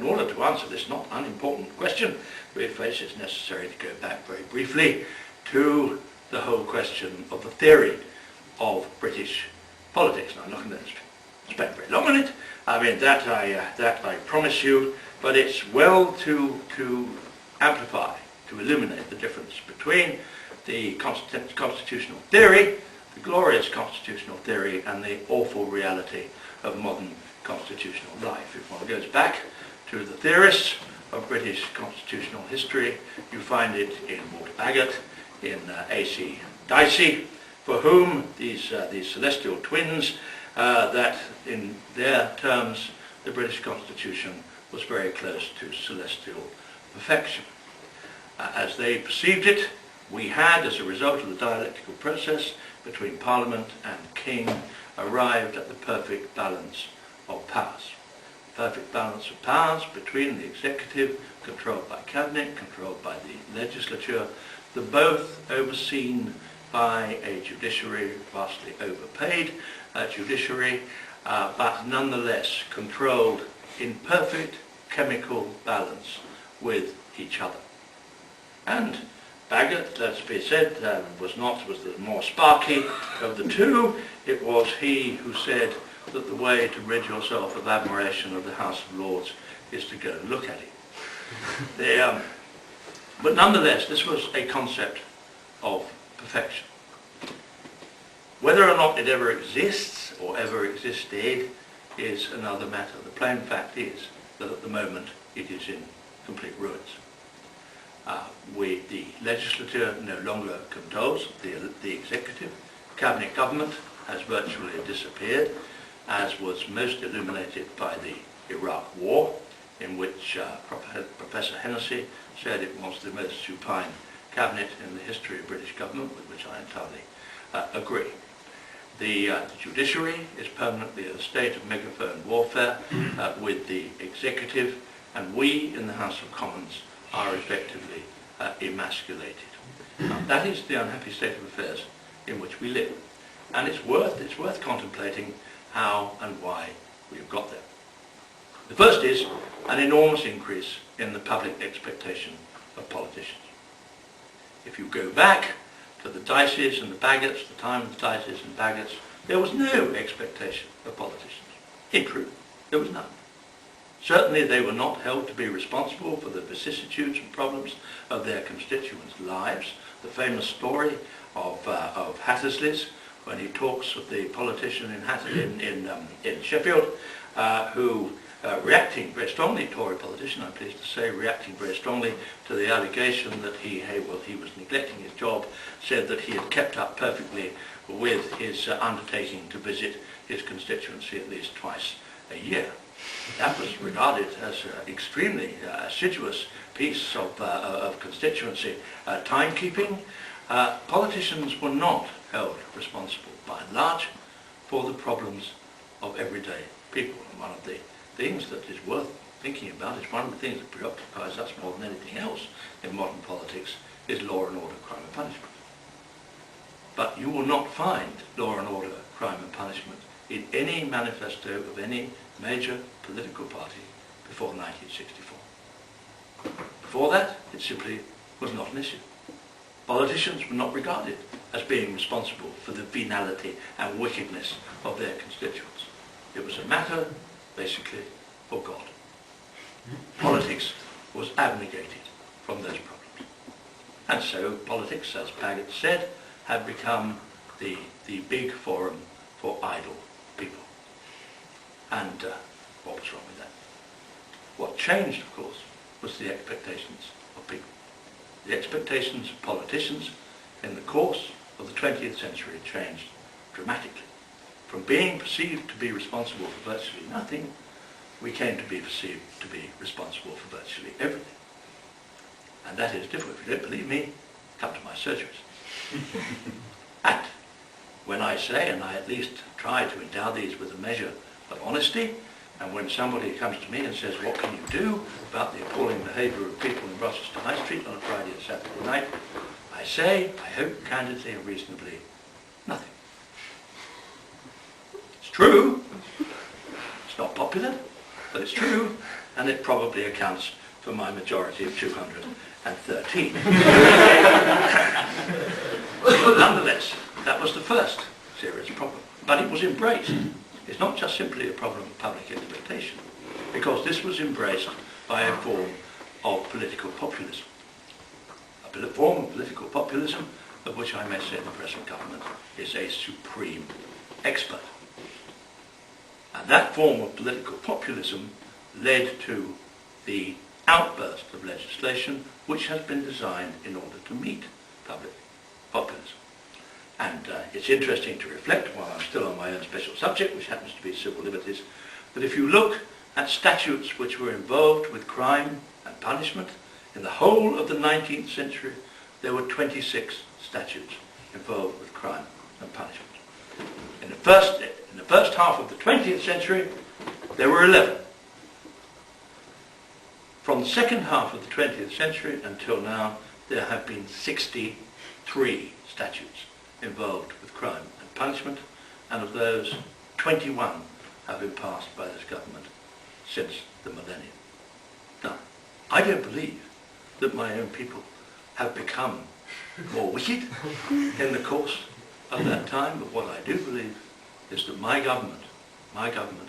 in order to answer this not unimportant question, we face it's necessary to go back very briefly to the whole question of the theory of British politics. Now, I'm not going to spend very long on it. I mean, that I promise you, but it's well to amplify, to illuminate the difference between the constitutional theory, the glorious constitutional theory, and the awful reality of modern constitutional life. If one goes back to the theorists of British constitutional history, you find it in Walter Bagehot, in A.C. Dicey, for whom these celestial twins, that in their terms the British Constitution was very close to celestial perfection. As they perceived it, we had, as a result of the dialectical process between Parliament and King, arrived at the perfect balance of powers. Perfect balance of powers between the executive, controlled by cabinet, controlled by the legislature, the both overseen by a judiciary, vastly overpaid judiciary, but nonetheless controlled in perfect chemical balance with each other. And Bagehot, let's be said, was the more sparky of the two. It was he who said that the way to rid yourself of admiration of the House of Lords is to go and look at it. But nonetheless, this was a concept of perfection. Whether or not it ever exists or ever existed is another matter. The plain fact is that at the moment it is in complete ruins. The legislature no longer controls the executive. Cabinet government has virtually disappeared, as was most illuminated by the Iraq War, in which Professor Hennessy said it was the most supine cabinet in the history of British government, with which I entirely agree. The judiciary is permanently in a state of megaphone warfare with the executive, and we in the House of Commons are effectively emasculated. That is the unhappy state of affairs in which we live, and it's worth contemplating how and why we have got there. The first is an enormous increase in the public expectation of politicians. If you go back to the Diceys and the Bagots, the time of the Diceys and Bagots, there was no expectation of politicians. In truth, there was none. Certainly they were not held to be responsible for the vicissitudes and problems of their constituents' lives. The famous story of Hattersley's, when he talks of the politician in Sheffield, who reacting very strongly, Tory politician, I'm pleased to say, reacting very strongly to the allegation that he was neglecting his job, said that he had kept up perfectly with his undertaking to visit his constituency at least twice a year. That was regarded as an extremely assiduous piece of constituency timekeeping. Politicians were not held responsible, by and large, for the problems of everyday people. And one of the things that is worth thinking about, is one of the things that preoccupies us more than anything else in modern politics, is law and order, crime and punishment. But you will not find law and order, crime and punishment in any manifesto of any major political party before 1964. Before that, it simply was not an issue. Politicians were not regarded as being responsible for the venality and wickedness of their constituents. It was a matter, basically, for God. Politics was abnegated from those problems. And so politics, as Bagehot said, had become the big forum for idle people. And what was wrong with that? What changed, of course, was the expectations of people. The expectations of politicians in the course of the 20th century changed dramatically. From being perceived to be responsible for virtually nothing, we came to be perceived to be responsible for virtually everything. And that is difficult. If you don't believe me, come to my surgeries. And when I say, and I at least try to endow these with a measure of honesty, and when somebody comes to me and says, what can you do about the appalling behaviour of people in Rochester High Street on a Friday and Saturday night, I say, I hope candidly and reasonably, nothing. It's true. It's not popular, but it's true. and it probably accounts for my majority of 213. Nonetheless, that was the first serious problem. But it was embraced. It's not just simply a problem of public expectation, because this was embraced by a form of political populism. A form of political populism of which I may say the present government is a supreme expert. And that form of political populism led to the outburst of legislation which has been designed in order to meet public populism. And it's interesting to reflect, while I'm still on my own special subject, which happens to be civil liberties, that if you look at statutes which were involved with crime and punishment, in the whole of the 19th century, there were 26 statutes involved with crime and punishment. In the first half of the 20th century, there were 11. From the second half of the 20th century until now, there have been 63 statutes involved with crime and punishment, and of those, 21 have been passed by this government since the millennium. Now, I don't believe that my own people have become more wicked in the course of that time, but what I do believe is that my government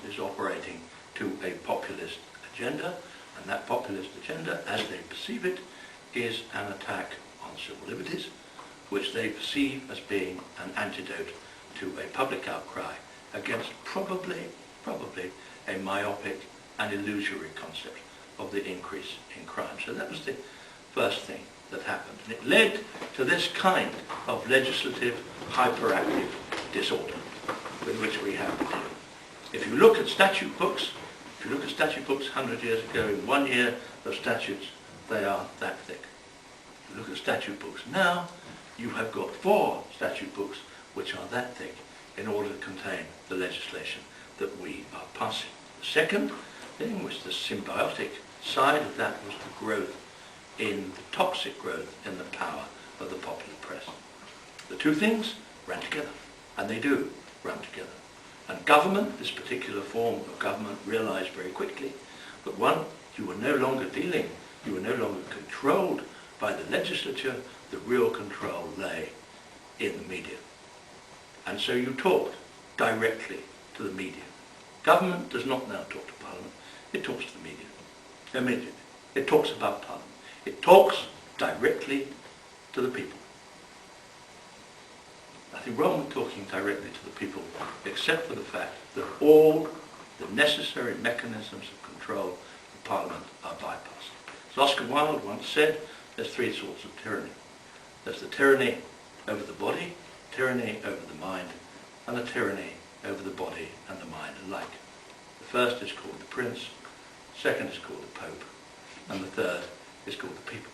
is operating to a populist agenda, and that populist agenda, as they perceive it, is an attack on civil liberties, which they perceive as being an antidote to a public outcry against probably a myopic and illusory concept of the increase in crime. So that was the first thing that happened. And it led to this kind of legislative hyperactive disorder with which we have to deal. If you look at statute books, 100 years ago, in 1 year of statutes, they are that thick. If you look at statute books now, you have got 4 statute books which are that thick in order to contain the legislation that we are passing. The second thing was the symbiotic side of that, was the growth in the toxic growth in the power of the popular press. The two things ran together, and they do run together. And government, this particular form of government, realized very quickly that one, you were no longer controlled by the legislature, the real control lay in the media. And so you talked directly to the media. Government does not now talk to Parliament, it talks to the media. Immediately. It talks about Parliament. It talks directly to the people. Nothing wrong with talking directly to the people, except for the fact that all the necessary mechanisms of control of Parliament are bypassed. As Oscar Wilde once said, there's 3 sorts of tyranny. There's the tyranny over the body, tyranny over the mind, and the tyranny over the body and the mind alike. The first is called the prince, the second is called the pope, and the third is called the people.